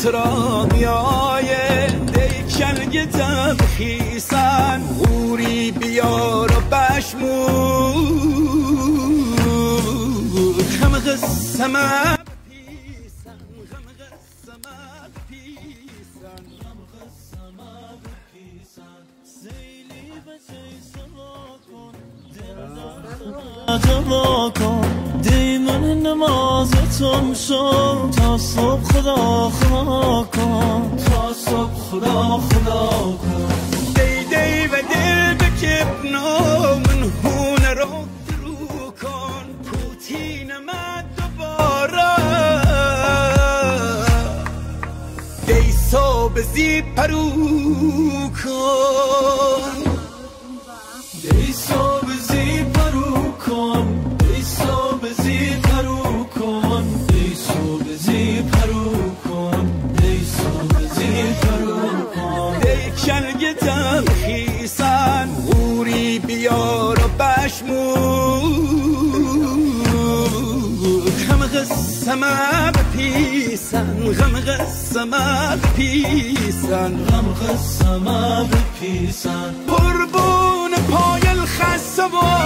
ترا میایه دیکن گتم خیسن غوری بیار و بشمور خم غسمه بپیسن خم غسمه بپیسن خم غسمه بپیسن زیلی بچه سوا کن دوا کن دیمن نمازتون شو تا صبح خدا خدا کن تا صبح خدا خدا کن دی دی و دل بکبنا من هونه رو درو کن پوتین من دوباره دی صبح زی پرو کن دی صبح زی پرو کن دی صبح زی پرو کن دی صبح زی پرو کن دی صبح زی پرو کن دی کلگتم خیسن غوری بیار و بشمور غم غسمه بپیسن غم غسمه بپیسن غم غسمه بپیسن قربون پای الخسوان